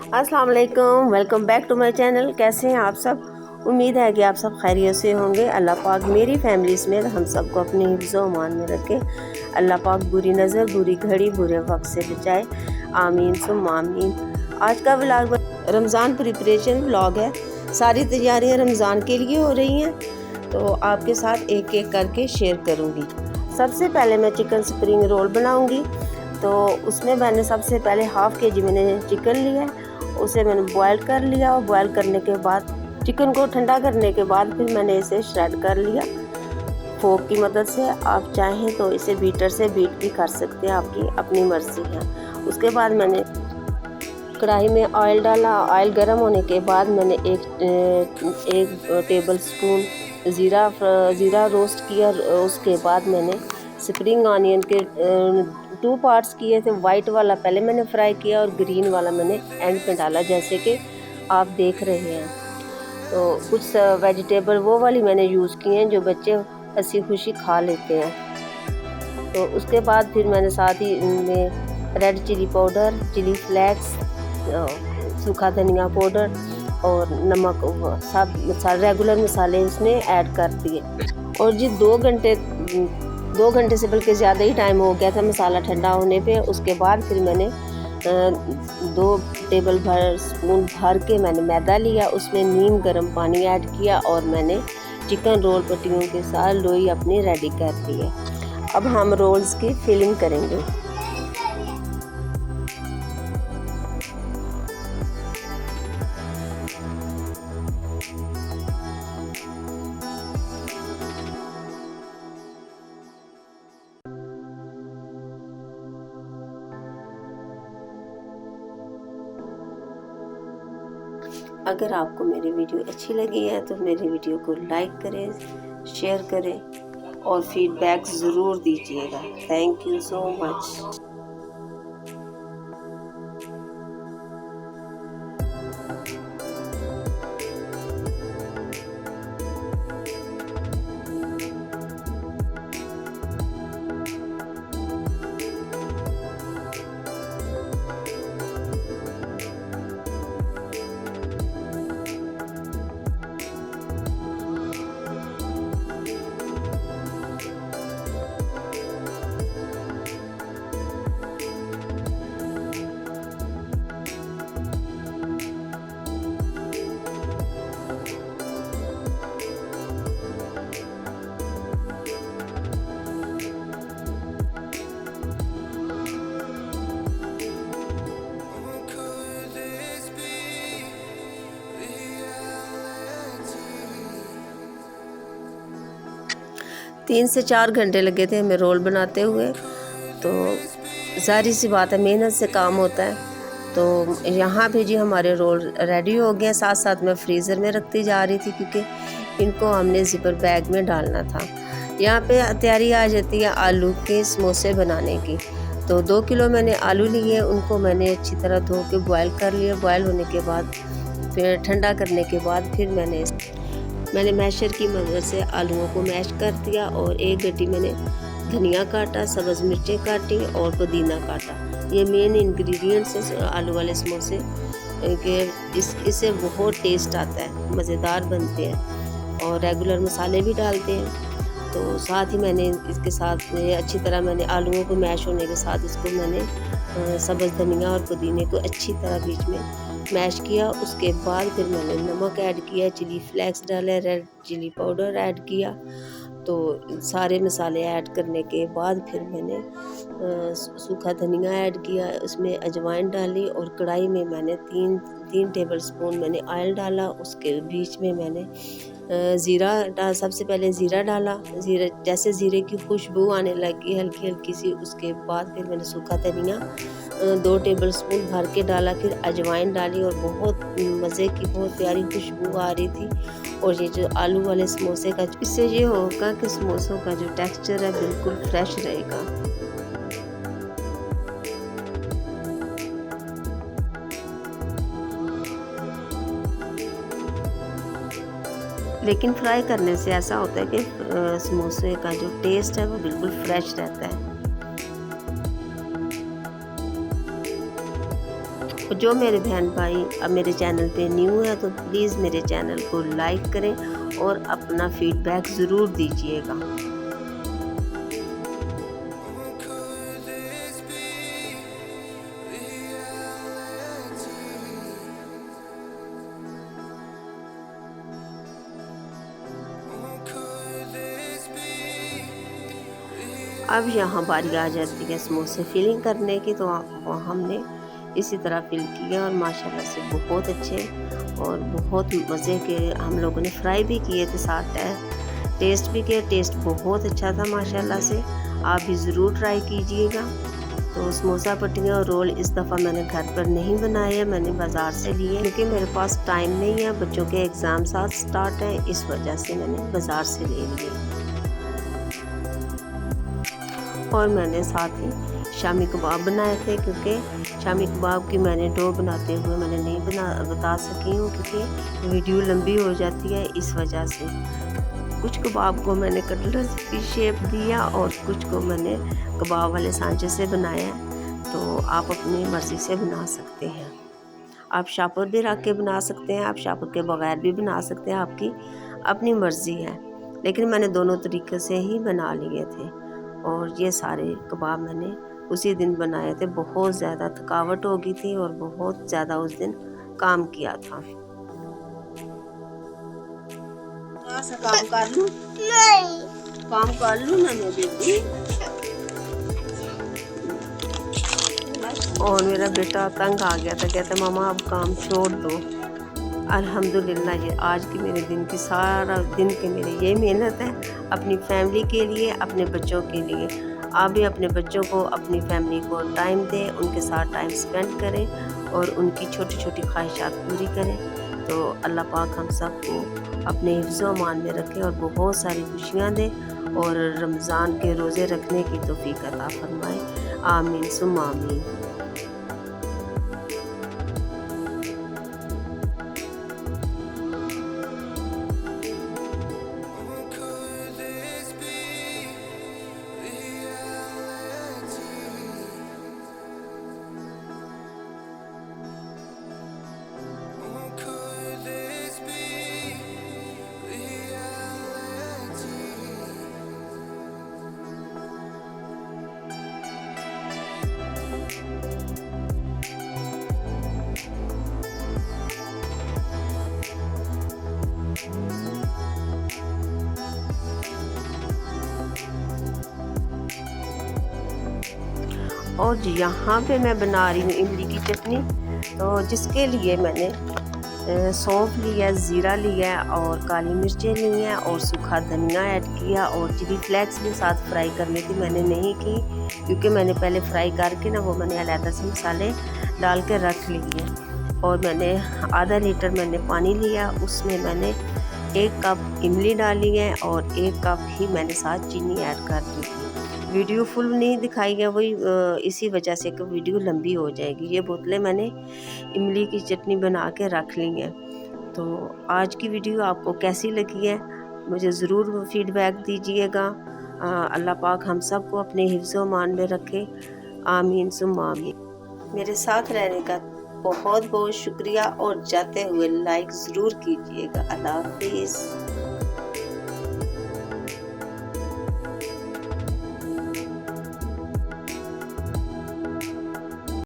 अस्सलाम वालेकुम, welcome back to my channel. कैसे हैं आप सब? उम्मीद है कि आप सब खैरियत से होंगे। अल्लाह पाक मेरी फैमिली समेत हम सबको अपने हिफ्ज़ व अमान में रखे। अल्लाह पाक बुरी नज़र, बुरी घड़ी, बुरे वक्त से बचाए। आमीन सुम आमीन। आज का व्लॉग रमज़ान प्रिपरेशन व्लॉग है। सारी तैयारियां रमज़ान के लिए हो रही हैं, तो आपके साथ एक एक करके शेयर करूँगी। सबसे पहले मैं चिकन स्प्रिंग रोल बनाऊँगी। तो उसमें मैंने सबसे पहले हाफ़ के जी मैंने चिकन लिया है, उसे मैंने बॉयल कर लिया और बॉयल करने के बाद चिकन को ठंडा करने के बाद फिर मैंने इसे श्रेड कर लिया फोक की मदद से। आप चाहें तो इसे बीटर से बीट भी कर सकते हैं, आपकी अपनी मर्ज़ी है। उसके बाद मैंने कढ़ाई में ऑयल डाला। ऑयल गर्म होने के बाद मैंने एक टेबल स्पून ज़ीरा रोस्ट किया। उसके बाद मैंने स्प्रिंग ऑनियन के 2 पार्ट्स किए थे। वाइट वाला पहले मैंने फ्राई किया और ग्रीन वाला मैंने एंड में डाला, जैसे कि आप देख रहे हैं। तो कुछ वेजिटेबल वो वाली मैंने यूज़ की हैं जो बच्चे हंसी खुशी खा लेते हैं। तो उसके बाद फिर मैंने साथ ही इनमें red chili powder, chili flakes, सूखा धनिया पाउडर और नमक, सब रेगुलर मसाले इसमें ऐड कर दिए। और जी 2 घंटे से बल्कि ज़्यादा ही टाइम हो गया था मसाला ठंडा होने पे। उसके बाद फिर मैंने 2 टेबल स्पून भर के मैंने मैदा लिया, उसमें नीम गर्म पानी ऐड किया और मैंने चिकन रोल पट्टियों के साथ लोई अपनी रेडी कर दी है। अब हम रोल्स की फिलिंग करेंगे। अगर आपको मेरी वीडियो अच्छी लगी है तो मेरी वीडियो को लाइक करें, शेयर करें और फीडबैक ज़रूर दीजिएगा। Thank you so much. 3 से 4 घंटे लगे थे हमें रोल बनाते हुए। तो ज़ाहिर सी बात है, मेहनत से काम होता है। तो यहाँ पे जी हमारे रोल रेडी हो गए। साथ साथ मैं फ्रीज़र में रखती जा रही थी क्योंकि इनको हमने ज़िपर बैग में डालना था। यहाँ पे तैयारी आ जाती है आलू के समोसे बनाने की। तो 2 किलो मैंने आलू लिए, उनको मैंने अच्छी तरह धो के बॉयल कर लिया। बॉयल होने के बाद फिर ठंडा करने के बाद फिर मैंने मैशर की मदद से आलूओं को मैश कर दिया और 1 गड्डी मैंने धनिया काटा, सब्ज़ मिर्चें काटी और पुदीना काटा। ये मेन इंग्रेडिएंट्स हैं आलू वाले समोसे के। इससे बहुत टेस्ट आता है, मज़ेदार बनते हैं और रेगुलर मसाले भी डालते हैं। तो साथ ही मैंने इसके साथ में अच्छी तरह मैंने आलूओं को मैश होने के साथ इसको मैंने सब्ज़ धनिया और पुदीने को अच्छी तरह बीच में मैश किया। उसके बाद फिर मैंने नमक ऐड किया, चिली फ्लेक्स डाले, रेड चिली पाउडर ऐड किया। तो सारे मसाले ऐड करने के बाद फिर मैंने सूखा धनिया ऐड किया, उसमें अजवाइन डाली और कढ़ाई में मैंने 3 टेबल स्पून मैंने ऑयल डाला। उसके बीच में मैंने सबसे पहले ज़ीरा डाला। जैसे ज़ीरे की खुशबू आने लगी हल्की हल्की सी, उसके बाद फिर मैंने सूखा धनिया 2 टेबल स्पून भर के डाला। फिर अजवाइन डाली और बहुत मज़े की बहुत प्यारी खुशबू आ रही थी। और ये जो आलू वाले समोसे का, इससे ये होगा कि समोसों का जो टेक्सचर है बिल्कुल फ्रेश रहेगा। लेकिन फ्राई करने से ऐसा होता है कि समोसे का जो टेस्ट है वो बिल्कुल फ्रेश रहता है। जो मेरे बहन भाई अब मेरे चैनल पे न्यू है तो प्लीज़ मेरे चैनल को लाइक करें और अपना फीडबैक ज़रूर दीजिएगा। अब यहाँ बारी आ जाती है समोसे फिलिंग करने की, तो हमने इसी तरह फिल किया और माशाल्लाह से बहुत अच्छे और बहुत मज़े के हम लोगों ने फ्राई भी किए थे, साथ टेस्ट भी किया। टेस्ट बहुत अच्छा था माशाल्लाह से, आप भी ज़रूर ट्राई कीजिएगा। तो समोसा पट्टियाँ और रोल इस दफ़ा मैंने घर पर नहीं बनाए हैं, मैंने बाज़ार से लिए क्योंकि मेरे पास टाइम नहीं है, बच्चों के एग्ज़ाम साथ स्टार्ट है, इस वजह से मैंने बाज़ार से ले लिए। और मैंने साथ ही शामी कबाब बनाए थे, क्योंकि शामी कबाब की मैंने डो बनाते हुए मैंने नहीं बता सकी हूँ क्योंकि वीडियो लंबी हो जाती है, इस वजह से। कुछ कबाब को मैंने कटलर की शेप दिया और कुछ को मैंने कबाब वाले सांचे से बनाया, तो आप अपनी मर्ज़ी से बना सकते हैं। आप शापर भी रख के बना सकते हैं, आप शापर के बगैर भी बना सकते हैं, आपकी अपनी मर्ज़ी है। लेकिन मैंने दोनों तरीके से ही बना लिए थे और ये सारे कबाब मैंने उसी दिन बनाए थे। बहुत ज़्यादा थकावट हो गई थी और बहुत ज़्यादा उस दिन काम किया था। काम कर लूं? नहीं। काम कर लूं ना मैं बेटी? और मेरा बेटा तंग आ गया था, कहता मामा अब काम छोड़ दो। अल्हम्दुलिल्लाह ये आज की मेरे दिन की सारा दिन की मेरी ये मेहनत है अपनी फैमिली के लिए, अपने बच्चों के लिए। आप भी अपने बच्चों को, अपनी फैमिली को टाइम दें, उनके साथ टाइम स्पेंड करें और उनकी छोटी छोटी ख्वाहिशात पूरी करें। तो अल्लाह पाक हम सबको अपने हिफ्ज़-ओ अमान में रखे और बहुत सारी खुशियाँ दें और रमज़ान के रोज़े रखने की तौफ़ीक अता फ़रमाए। आमीन सुम्मा आमीन। और यहाँ पे मैं बना रही हूँ इमली की चटनी, तो जिसके लिए मैंने सौंफ लिया, ज़ीरा लिया और काली मिर्चें ली हैं और सूखा धनिया ऐड किया और चिली फ्लेक्स भी साथ फ्राई करनी थी, मैंने नहीं की क्योंकि मैंने पहले फ्राई करके ना वो मैंने अलग से मसाले डाल के रख लिए। और मैंने आधा लीटर मैंने पानी लिया, उसमें मैंने 1 कप इमली डाली है और 1 कप ही मैंने साथ चीनी ऐड कर दी थी। वीडियो फुल नहीं दिखाई है वही इसी वजह से कि वीडियो लंबी हो जाएगी। ये बोतलें मैंने इमली की चटनी बना के रख ली हैं। तो आज की वीडियो आपको कैसी लगी है मुझे ज़रूर फीडबैक दीजिएगा। अल्लाह पाक हम सब को अपने हिफ्ज़-ओ अमान में रखे। आमीन सुम्मा आमीन। मेरे साथ रहने का बहुत बहुत शुक्रिया और जाते हुए लाइक ज़रूर कीजिएगा। अल्लाह हाफ़िज़।